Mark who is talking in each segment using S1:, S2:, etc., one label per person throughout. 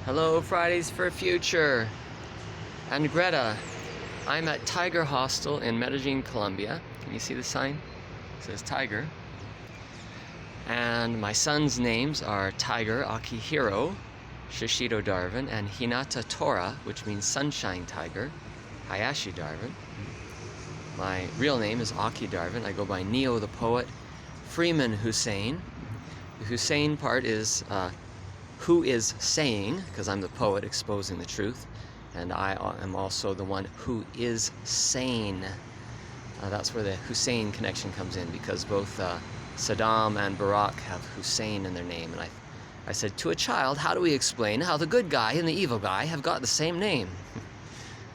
S1: Hello, Fridays for Future. And Greta, I'm at Tiger Hostel in Medellin, Colombia. Can you see the sign? It says Tiger. And my son's names are Tiger Akihiro, Shishido Darwin, and Hinata Tora, which means Sunshine Tiger, Hayashi Darwin. My real name is Aki Darwin. I go by Neo the Poet, Freeman Hussein. The Hussein part is who is saying, because I'm the poet exposing the truth, and I am also the one who is sane. That's where the Hussein connection comes in, because both Saddam and Barack have Hussein in their name. And I said, to a child, how do we explain how the good guy and the evil guy have got the same name?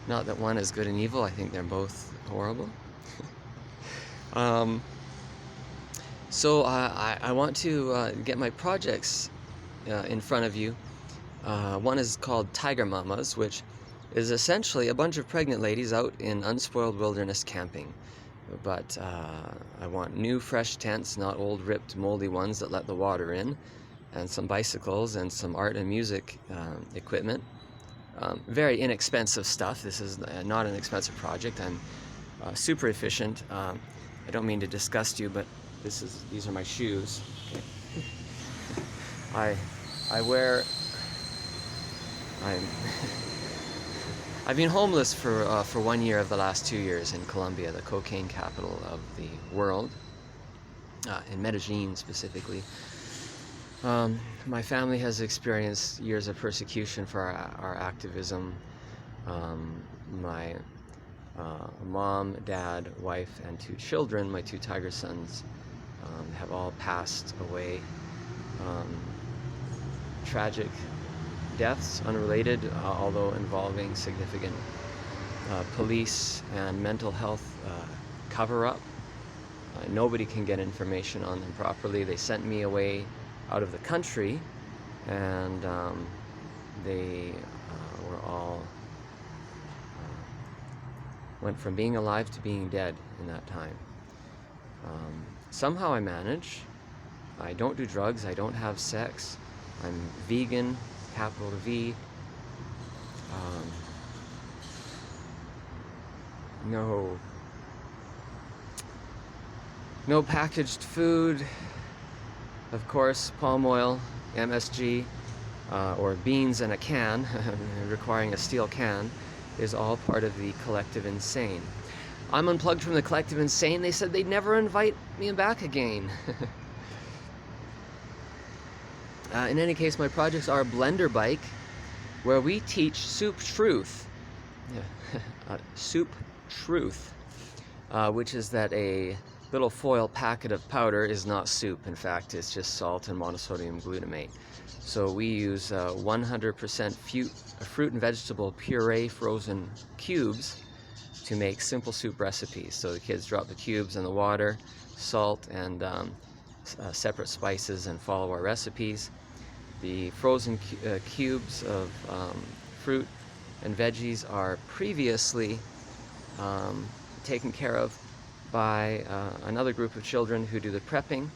S1: Not that one is good and evil, I think they're both horrible. So I want to get my projects in front of you. One is called Tiger Mamas, which is essentially a bunch of pregnant ladies out in unspoiled wilderness camping. But I want new, fresh tents, not old, ripped, moldy ones that let the water in, and some bicycles and some art and music equipment. Very inexpensive stuff. This is not an expensive project. I'm super efficient. I don't mean to disgust you, but these are my shoes. Okay. I've been homeless for 1 year of the last 2 years in Colombia, the cocaine capital of the world, in Medellin specifically. My family has experienced years of persecution for our activism. My mom, dad, wife, and 2 children, my 2 tiger sons, have all passed away. Tragic deaths, unrelated, although involving significant police and mental health cover-up. Nobody can get information on them properly. They sent me away out of the country, and they were all went from being alive to being dead in that time. Somehow I manage. I don't do drugs. I don't have sex. I'm vegan, capital V. No packaged food. Of course, palm oil, MSG, or beans in a can, requiring a steel can, is all part of the Collective Insane. I'm unplugged from the Collective Insane. They said they'd never invite me back again. In any case, my projects are Blender Bike, where we teach soup truth. Soup truth, which is that a little foil packet of powder is not soup. In fact, it's just salt and monosodium glutamate. So we use 100% fruit and vegetable puree frozen cubes to make simple soup recipes. So the kids drop the cubes in the water, salt, and separate spices, and follow our recipes. The frozen cubes of fruit and veggies are previously taken care of by another group of children who do the prepping,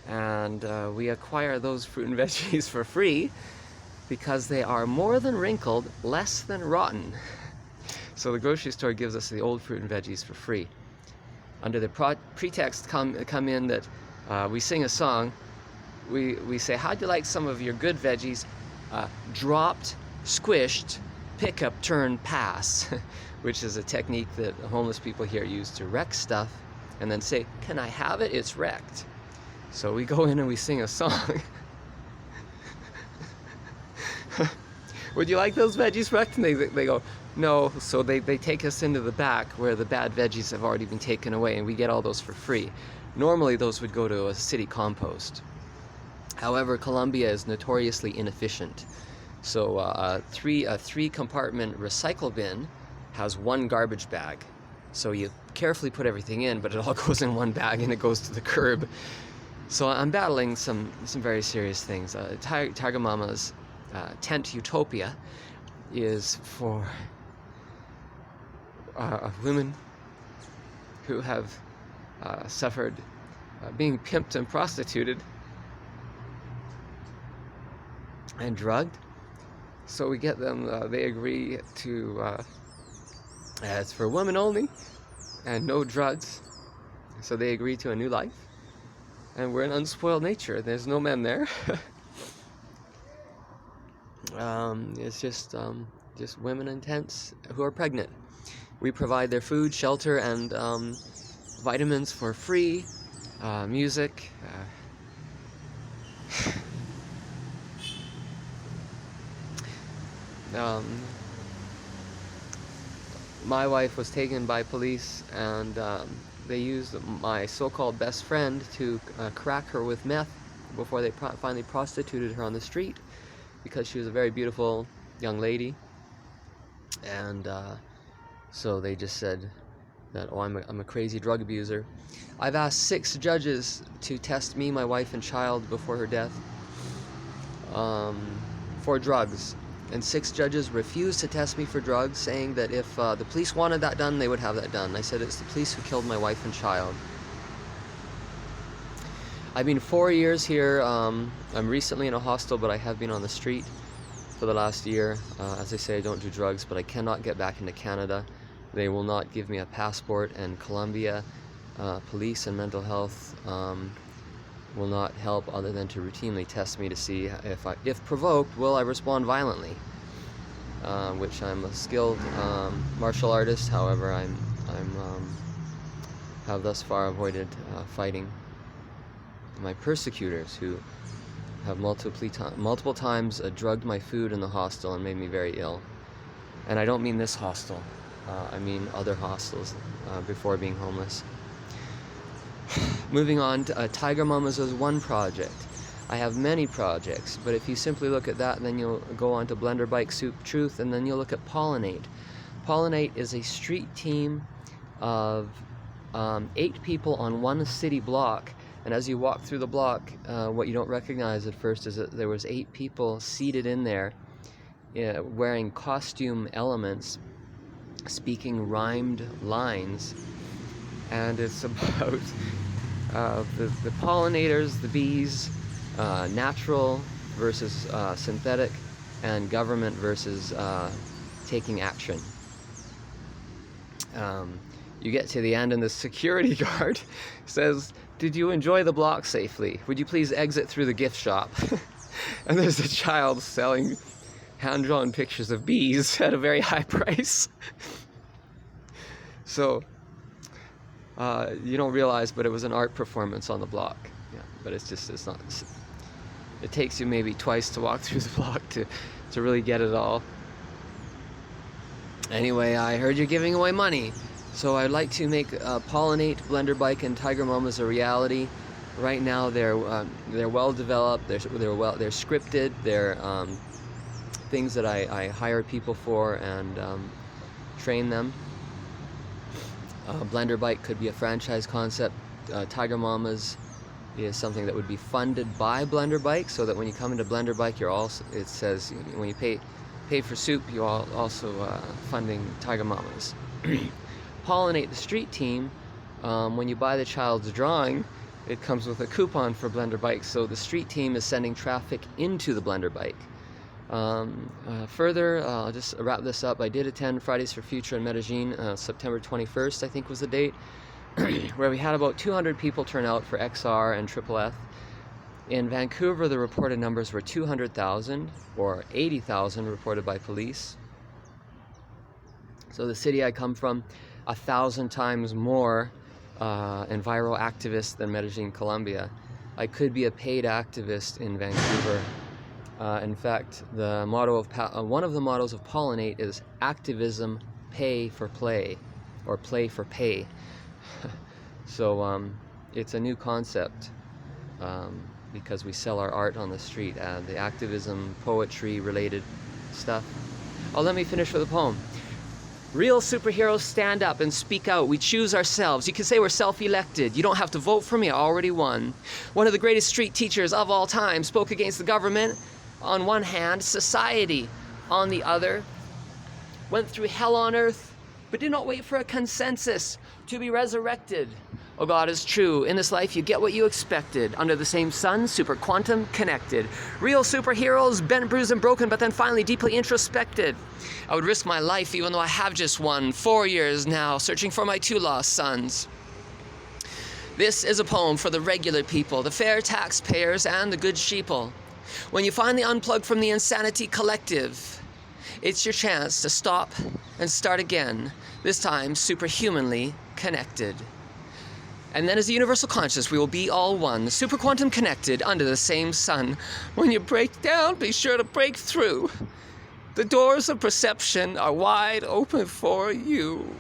S1: and we acquire those fruit and veggies for free because they are more than wrinkled, less than rotten. So the grocery store gives us the old fruit and veggies for free. Under the pretext come in that we sing a song, we say, how'd you like some of your good veggies dropped, squished, pick up, turn, pass, which is a technique that homeless people here use to wreck stuff, and then say, can I have it? It's wrecked. So we go in and we sing a song. Would you like those veggies wrecked? And they go, no. So they take us into the back where the bad veggies have already been taken away, and we get all those for free. Normally those would go to a city compost. However, Colombia is notoriously inefficient. So a 3-compartment recycle bin has 1 garbage bag. So you carefully put everything in, but it all goes in 1 bag and it goes to the curb. So I'm battling some very serious things. Tiger Mama's tent utopia is for women who have suffered being pimped and prostituted and drugged, So we get them, they agree to, it's for women only and no drugs. So they agree to a new life. And we're an unspoiled nature. There's no men there. It's just women in tents who are pregnant. We provide their food, shelter, and vitamins for free. Music. My wife was taken by police, and they used my so-called best friend to crack her with meth before they finally prostituted her on the street, because she was a very beautiful young lady. And so they just said that, oh, I'm a crazy drug abuser. I've asked 6 judges to test me, my wife, and child before her death for drugs. And 6 judges refused to test me for drugs, saying that if the police wanted that done, they would have that done. I said, it's the police who killed my wife and child. I've been 4 years here. I'm recently in a hostel, but I have been on the street for the last year. As I say, I don't do drugs, but I cannot get back into Canada. They will not give me a passport, and Colombia police and mental health will not help other than to routinely test me to see if provoked, will I respond violently. Which I'm a skilled martial artist. However, I'm have thus far avoided fighting my persecutors, who have multiple times drugged my food in the hostel and made me very ill. And I don't mean this hostel. I mean other hostels before being homeless. Moving on, to Tiger Mamas is one project. I have many projects, but if you simply look at that, then you'll go on to Blenderbike, Soup Truth, and then you'll look at Pollinate. Pollinate is a street team of 8 people on one city block, and as you walk through the block, what you don't recognize at first is that there was 8 people seated in there wearing costume elements, speaking rhymed lines, and it's about the pollinators, the bees, natural versus synthetic, and government versus taking action. You get to the end and the security guard says, "Did you enjoy the block safely? Would you please exit through the gift shop?" And there's a child selling hand-drawn pictures of bees at a very high price. So you don't realize, but it was an art performance on the block. Yeah, but it's not. It takes you maybe twice to walk through the block to really get it all. Anyway, I heard you're giving away money, so I'd like to make Pollinate, Blenderbike, and Tiger Mamas a reality. Right now, they're well developed. They're scripted. They're things that I hire people for and train them. Blenderbike could be a franchise concept. Tiger Mamas is something that would be funded by Blenderbike, so that when you come into Blenderbike, it says when you pay for soup, you're also funding Tiger Mamas. Pollinate, the street team, when you buy the child's drawing, it comes with a coupon for Blenderbike, so the street team is sending traffic into the Blenderbike. Further, I'll just wrap this up. I did attend Fridays for Future in Medellin, September 21st, I think was the date, where we had about 200 people turn out for XR and Triple F. In Vancouver, the reported numbers were 200,000, or 80,000 reported by police. So the city I come from, 1,000 times more enviro activists than Medellin, Colombia. I could be a paid activist in Vancouver. In fact, the motto of one of the mottos of Pollinate is activism, pay for play, or play for pay. So it's a new concept because we sell our art on the street, the activism, poetry related stuff. Oh, let me finish with a poem. Real superheroes stand up and speak out. We choose ourselves. You can say we're self-elected. You don't have to vote for me. I already won. One of the greatest street teachers of all time spoke against the government on one hand, society on the other. Went through hell on earth, but did not wait for a consensus to be resurrected. Oh, God is true. In this life, you get what you expected. Under the same sun, super quantum connected. Real superheroes, bent, bruised, and broken, but then finally deeply introspected. I would risk my life even though I have just one. 4 years now, searching for my 2 lost sons. This is a poem for the regular people, the fair taxpayers, and the good sheeple. When you finally unplug from the insanity collective, it's your chance to stop and start again, this time superhumanly connected. And then as a universal conscious, we will be all one, super quantum connected under the same sun. When you break down, be sure to break through. The doors of perception are wide open for you.